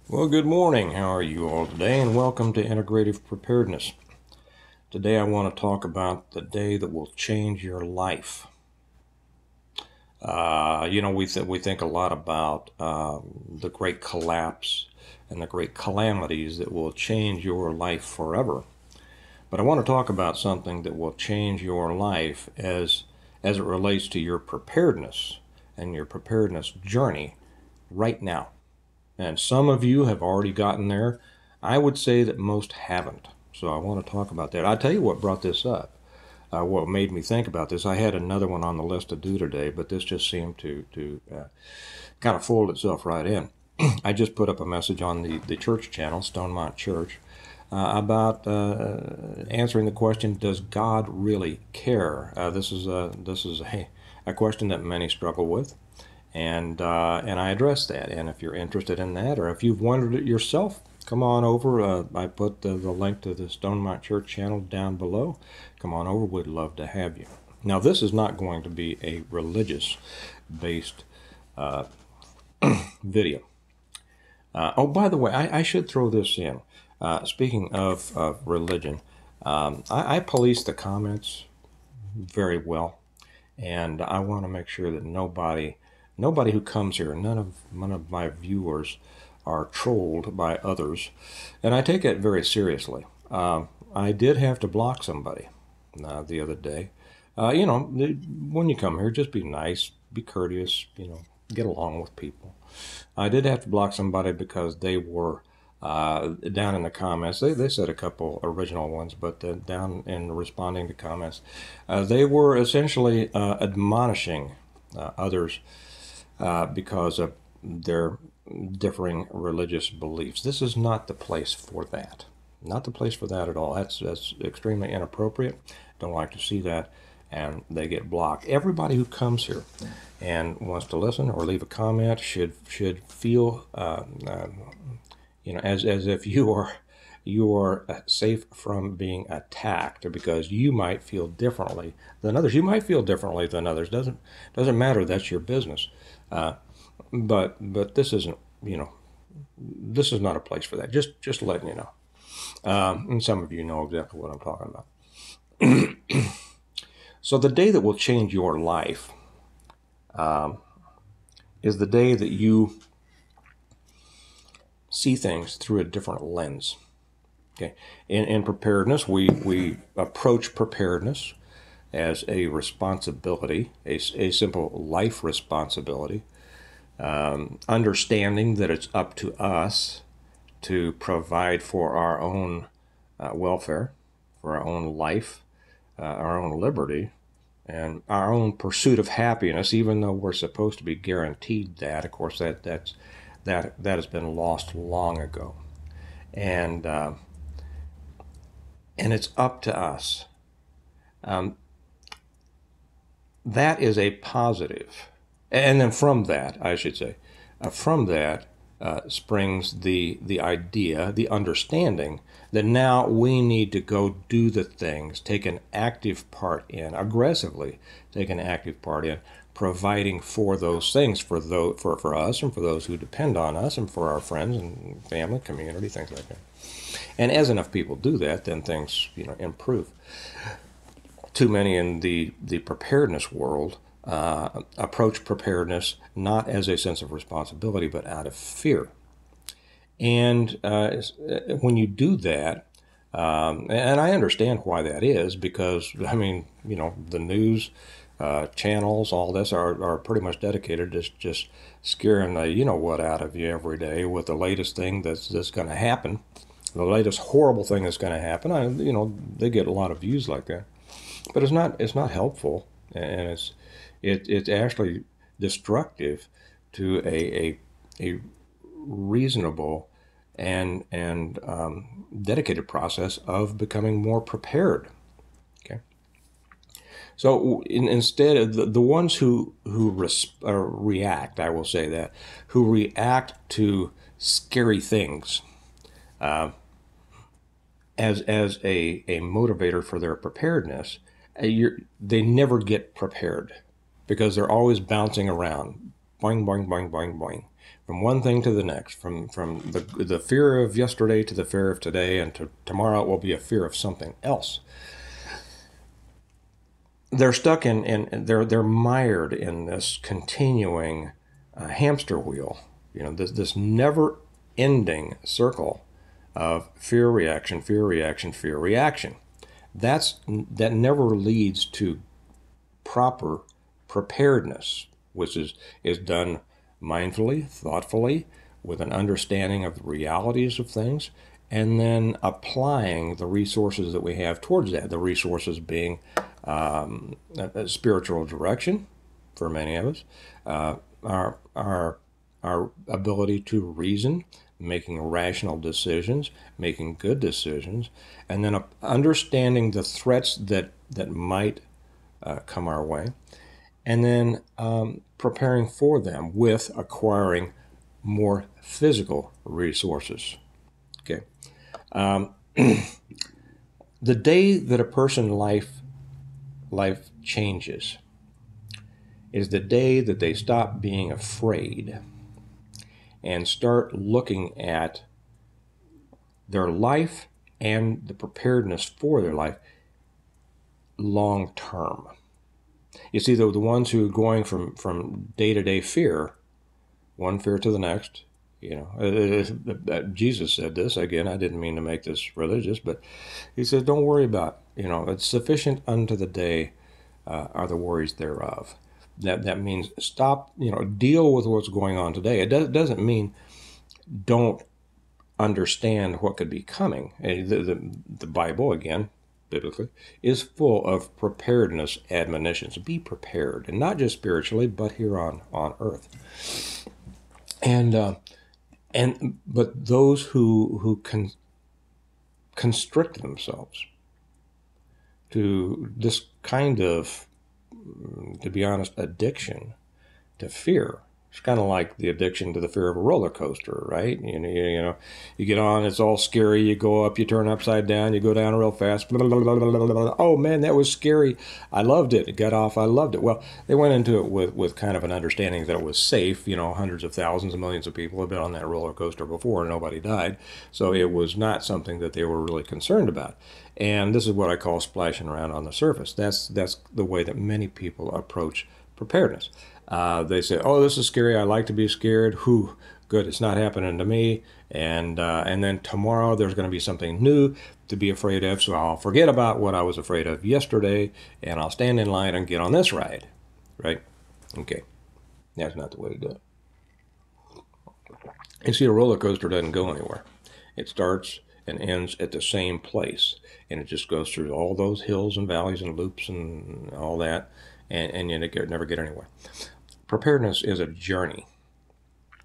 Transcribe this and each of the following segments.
Well, good morning. How are you all today? And welcome to Integrative Preparedness. Today I want to talk about the day that will change your life. We think a lot about the great collapse and the great calamities that will change your life forever. But I want to talk about something that will change your life as it relates to your preparedness and your preparedness journey right now. And some of you have already gotten there. I would say that most haven't. So I want to talk about that. I'll tell you what brought this up. What made me think about this. I had another one on the list to do today, but this just seemed to kind of fold itself right in. I just put up a message on the church channel, Stonemont Church, about answering the question, does God really care? This is a question that many struggle with. And I address that. And if you're interested in that, or if you've wondered it yourself, come on over. I put the link to the Stonemont Church channel down below. Come on over. We'd love to have you. Now, this is not going to be a religious-based video. Oh, by the way, I should throw this in. Speaking of religion, I police the comments very well, and I want to make sure that nobody who comes here, none of my viewers are trolled by others, and I take it very seriously. I did have to block somebody the other day. When you come here, just be nice, be courteous, get along with people. I did have to block somebody because they were down in the comments. They said a couple original ones, but down in responding to comments, they were essentially admonishing others because of their differing religious beliefs. This is not the place for that. Not the place for that at all. That's extremely inappropriate. Don't like to see that, and they get blocked. Everybody who comes here and wants to listen or leave a comment should feel as if you are safe from being attacked, because you might feel differently than others. You might feel differently than others. Doesn't matter. That's your business. But this isn't, this is not a place for that. Just letting you know. And some of you know exactly what I'm talking about. So the day that will change your life is the day that you see things through a different lens. Okay. In preparedness, we approach preparedness as a responsibility, a simple life responsibility, understanding that it's up to us to provide for our own welfare, for our own life, our own liberty, and our own pursuit of happiness, even though we're supposed to be guaranteed that. Of course, that has been lost long ago. And it's up to us. That is a positive. And then from that, I should say, from that springs the idea, the understanding that now we need to go do the things, take an active part in, aggressively take an active part in providing for those things for us and for those who depend on us and for our friends and family, community, things like that. And as enough people do that, then things improve. Too many in the preparedness world approach preparedness not as a sense of responsibility, but out of fear. And when you do that, and I understand why that is, because, the news channels, all this are pretty much dedicated to just scaring the you-know-what out of you every day with the latest thing that's going to happen, the latest horrible thing that's going to happen. They get a lot of views like that. But it's not helpful, and it's actually destructive to a reasonable and dedicated process of becoming more prepared. Okay. So instead of the ones who react, I will say that, who react to scary things as a motivator for their preparedness, they never get prepared, because they're always bouncing around, boing, boing, boing, boing, boing, from one thing to the next, from the fear of yesterday to the fear of today, and to tomorrow it will be a fear of something else. They're stuck they're mired in this continuing hamster wheel, this never ending circle of fear reaction, fear reaction, fear reaction. That never leads to proper preparedness, which is done mindfully, thoughtfully, with an understanding of the realities of things, and then applying the resources that we have towards that. The resources being a spiritual direction for many of us, our ability to reason, making rational decisions, making good decisions, and then understanding the threats that might come our way, and then preparing for them with acquiring more physical resources. Okay. The day that a person's life changes is the day that they stop being afraid and start looking at their life and the preparedness for their life long term. You see, the ones who are going from day-to-day fear, one fear to the next, Jesus said this. Again, I didn't mean to make this religious, but he says, don't worry about, it's sufficient unto the day are the worries thereof. That means stop, deal with what's going on today. It doesn't mean don't understand what could be coming. The Bible, again, biblically, is full of preparedness admonitions. Be prepared, and not just spiritually, but here on earth. But those who can constrict themselves to this kind of, to be honest, addiction to fear. It's kind of like the addiction to the fear of a roller coaster, right? You get on, it's all scary. You go up, you turn upside down, you go down real fast. Blah, blah, blah, blah, blah, blah. Oh man, that was scary. I loved it. It got off. I loved it. Well, they went into it with kind of an understanding that it was safe. Hundreds of thousands of millions of people have been on that roller coaster before, and nobody died. So it was not something that they were really concerned about. And this is what I call splashing around on the surface. That's the way that many people approach preparedness. They say, "Oh, this is scary. I like to be scared. Whew, good. It's not happening to me." And then tomorrow there's going to be something new to be afraid of. So I'll forget about what I was afraid of yesterday, and I'll stand in line and get on this ride. Right? Okay. That's not the way to do it. You see, a roller coaster doesn't go anywhere. It starts and ends at the same place, and it just goes through all those hills and valleys and loops and all that, and you never get anywhere. Preparedness is a journey.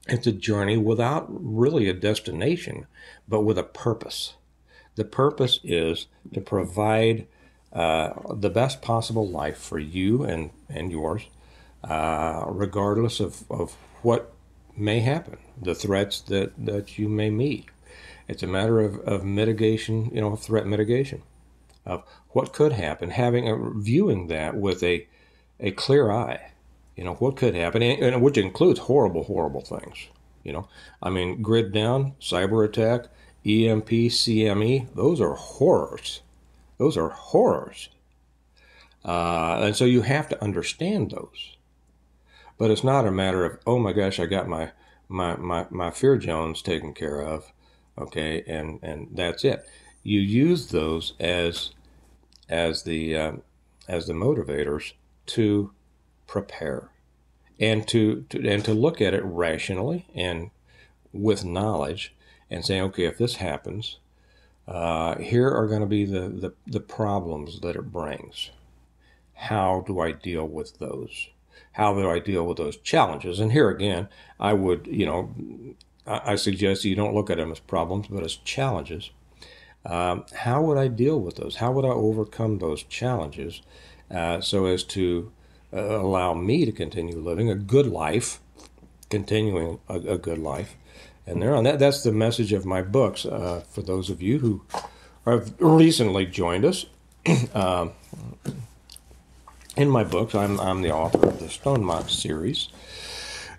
It's a journey without really a destination, but with a purpose. The purpose is to provide the best possible life for you and yours, regardless of what may happen, the threats that you may meet. It's a matter of mitigation, threat mitigation, of what could happen, viewing that with a clear eye. What could happen, and which includes horrible, horrible things. Grid down, cyber attack, EMP, CME, those are horrors. Those are horrors. And so you have to understand those. But it's not a matter of, oh my gosh, I got my fear Jones taken care of. Okay, and that's it. You use those as the motivators to prepare, and to look at it rationally and with knowledge, and say, okay, if this happens, here are going to be the problems that it brings. How do I deal with those? How do I deal with those challenges? And here again, I would, I suggest you don't look at them as problems, but as challenges. How would I deal with those? How would I overcome those challenges so as to allow me to continue living a good life, continuing a good life? And that's the message of my books. For those of you who have recently joined us, in my books, I'm the author of the Stonemont series.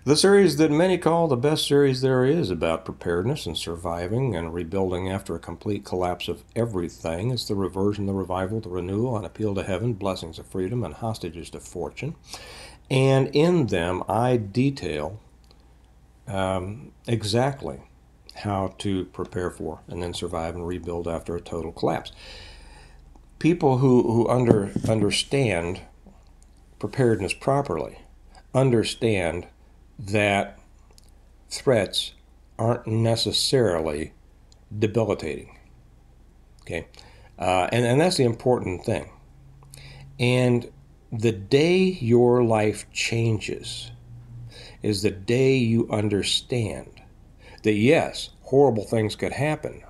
The series that many call the best series there is about preparedness and surviving and rebuilding after a complete collapse of everything. It's the reversion, the revival, the renewal, an appeal to heaven, blessings of freedom, and hostages to fortune. And in them, I detail exactly how to prepare for and then survive and rebuild after a total collapse. People who understand preparedness properly understand that threats aren't necessarily debilitating. Okay, and that's the important thing. And the day your life changes is the day you understand that yes, horrible things could happen,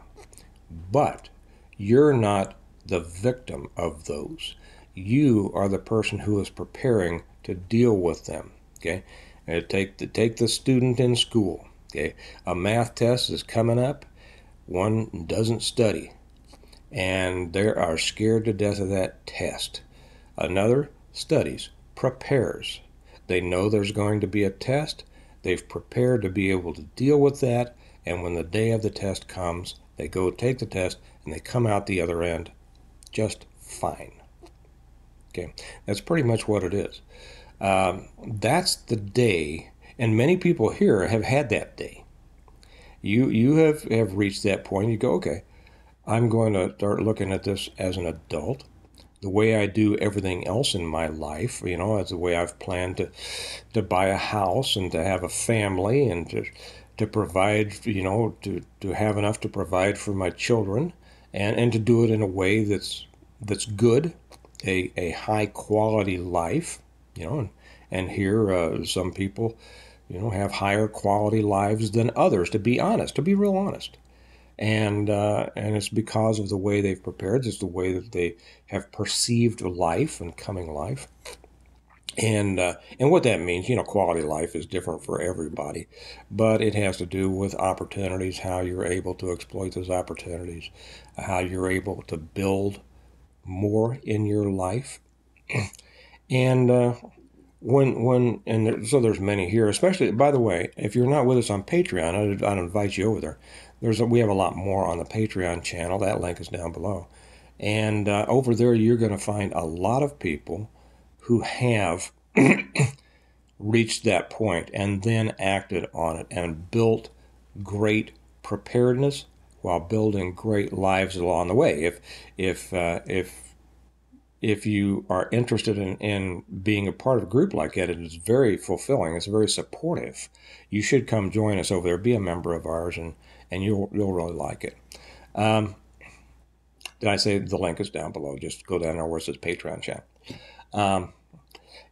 but you're not the victim of those. You are the person who is preparing to deal with them. Okay, take the student in school. Okay, a math test is coming up. One doesn't study, and they are scared to death of that test. Another studies, prepares. They know there's going to be a test. They've prepared to be able to deal with that, and when the day of the test comes, they go take the test, and they come out the other end just fine. Okay, that's pretty much what it is. That's the day, and many people here have had that day. You have reached that point. You go, okay, I'm going to start looking at this as an adult. The way I do everything else in my life, as the way I've planned to buy a house and to have a family and to provide, to have enough to provide for my children, and to do it in a way that's good, a high quality life, and here some people, have higher quality lives than others, to be honest, to be real honest. And it's because of the way they've prepared. It's the way that they have perceived life and coming life, and what that means. Quality life is different for everybody, but it has to do with opportunities, how you're able to exploit those opportunities, how you're able to build more in your life, and so there's many here. Especially, by the way, if you're not with us on Patreon, I'd invite you over there. We have a lot more on the Patreon channel. That link is down below. And over there, you're going to find a lot of people who have reached that point and then acted on it and built great preparedness while building great lives along the way. If you are interested in being a part of a group like that, it is very fulfilling. It's very supportive. You should come join us over there. Be a member of ours, and you'll really like it. Did I say the link is down below? Just go down there where it says Patreon channel.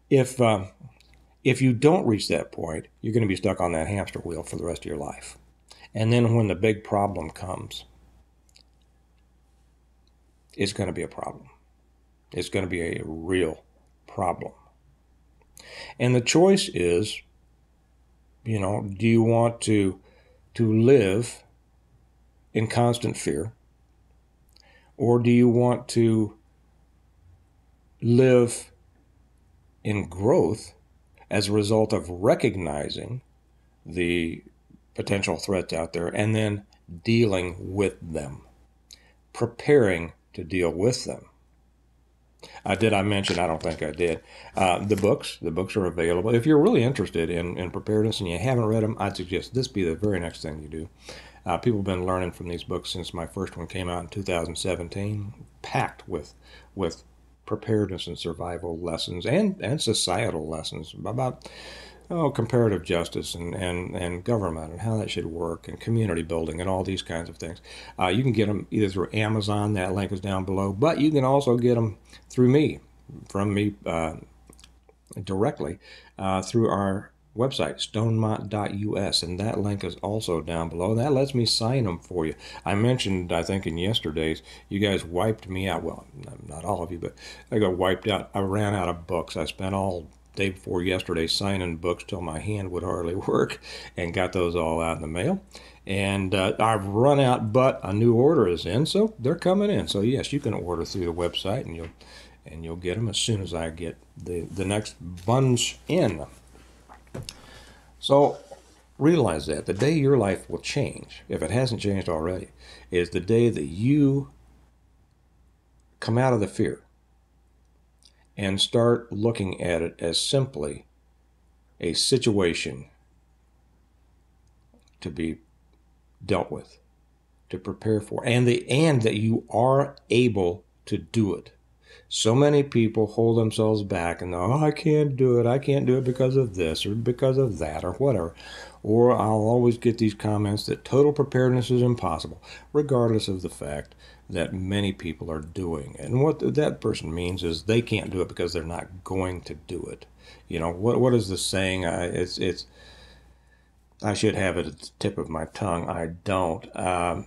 If you don't reach that point, you're going to be stuck on that hamster wheel for the rest of your life. And then when the big problem comes, it's going to be a problem. It's going to be a real problem. And the choice is, do you want to live in constant fear, or do you want to live in growth as a result of recognizing the potential threats out there and then dealing with them, preparing to deal with them? Did I mention? I don't think I did. The books are available. If you're really interested in preparedness and you haven't read them, I'd suggest this be the very next thing you do. People have been learning from these books since my first one came out in 2017, packed with preparedness and survival lessons and societal lessons about comparative justice and government and how that should work and community building and all these kinds of things. You can get them either through Amazon. That link is down below. But you can also get them from me directly through our website, stonemont.us, and that link is also down below. That lets me sign them for you. I mentioned, I think in yesterday's, you guys wiped me out. Well, not all of you, but I got wiped out. I ran out of books. I spent all day before yesterday signing books till my hand would hardly work, and got those all out in the mail. And I've run out, but a new order is in, so they're coming in. So yes, you can order through the website, and you'll get them as soon as I get the next bunch in. So realize that the day your life will change, if it hasn't changed already, is the day that you come out of the fear and start looking at it as simply a situation to be dealt with, to prepare for, and that you are able to do it. So many people hold themselves back and, oh, I can't do it. I can't do it because of this or because of that or whatever. Or I'll always get these comments that total preparedness is impossible, regardless of the fact that many people are doing it. And what that person means is they can't do it because they're not going to do it. You know, what is the saying? It's I should have it at the tip of my tongue. I don't. Don't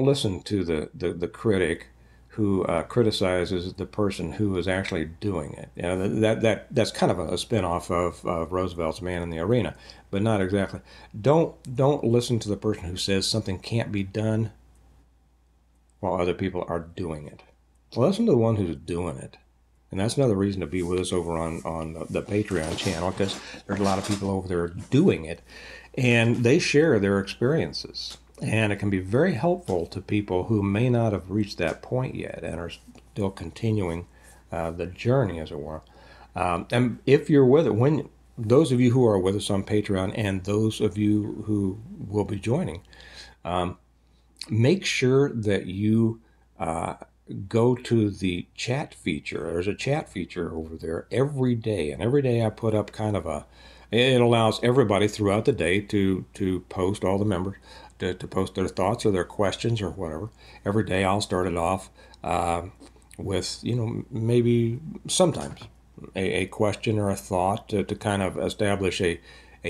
listen to the critic who criticizes the person who is actually doing it. You know, that's kind of a spin-off of Roosevelt's Man in the Arena, but not exactly. Don't listen to the person who says something can't be done while other people are doing it. Listen to the one who's doing it. And that's another reason to be with us over on the Patreon channel, because there's a lot of people over there doing it, and they share their experiences. And it can be very helpful to people who may not have reached that point yet and are still continuing the journey, as it were. And if you're with it, those of you who are with us on Patreon and those of you who will be joining, make sure that you go to the chat feature. There's a chat feature over there every day, and every day I put up kind of it allows everybody throughout the day to post, all the members to post their thoughts or their questions or whatever. Every day I'll start it off with, maybe sometimes a question or a thought to kind of establish a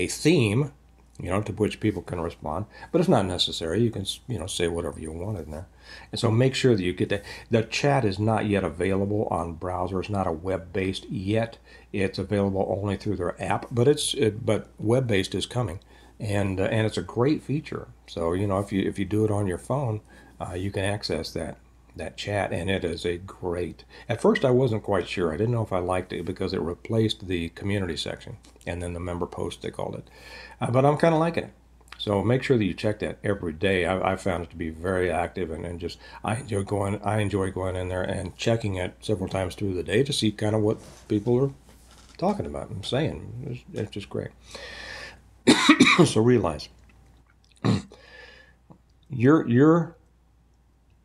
theme, to which people can respond. But it's not necessary. You can, say whatever you want in there. And so make sure that you get that. The chat is not yet available on browser. It's not a web-based yet. It's available only through their app, but web-based is coming, and it's a great feature. So if you do it on your phone, you can access that chat, and it is a great. At first, I wasn't quite sure. I didn't know if I liked it because it replaced the community section and then the member post, they called it. But I'm kind of liking it. So make sure that you check that every day. I found it to be very active, and just I enjoy going in there and checking it several times through the day to see kind of what people are talking about and saying. It's just great. So realize your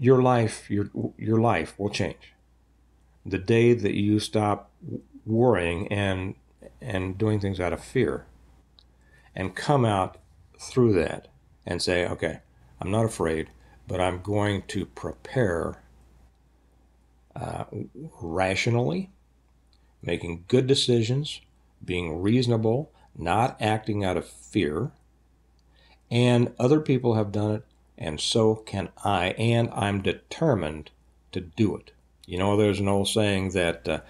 life will change the day that you stop worrying and doing things out of fear, and come out through that and say, okay, I'm not afraid, but I'm going to prepare rationally, making good decisions, being reasonable, not acting out of fear. And other people have done it, and so can I, and I'm determined to do it. There's an old saying that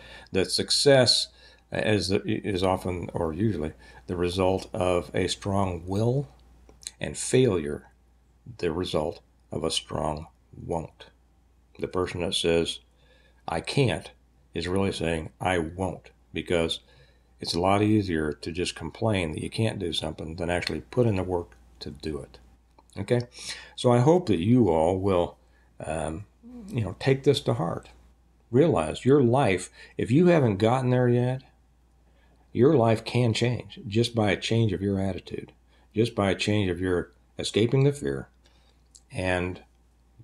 success is often, or usually, the result of a strong will, and failure the result of a strong won't. The person that says, I can't, is really saying, I won't, because it's a lot easier to just complain that you can't do something than actually put in the work to do it. Okay? So I hope that you all will, take this to heart. Realize your life, if you haven't gotten there yet, your life can change just by a change of your attitude, just by a change of your escaping the fear and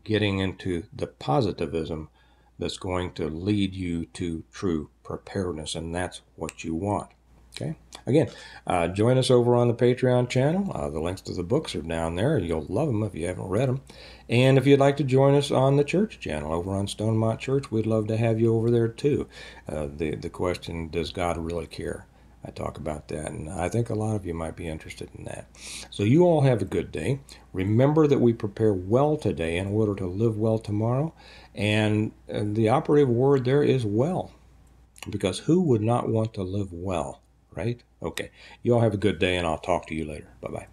getting into the positivism that's going to lead you to true preparedness, and that's what you want. Okay. Again, join us over on the Patreon channel. The links to the books are down there. You'll love them if you haven't read them. And if you'd like to join us on the church channel over on Stonemont Church, we'd love to have you over there too. The question, does God really care? I talk about that, and I think a lot of you might be interested in that. So you all have a good day. Remember that we prepare well today in order to live well tomorrow. And the operative word there is well, because who would not want to live well? Right? Okay. You all have a good day, and I'll talk to you later. Bye-bye.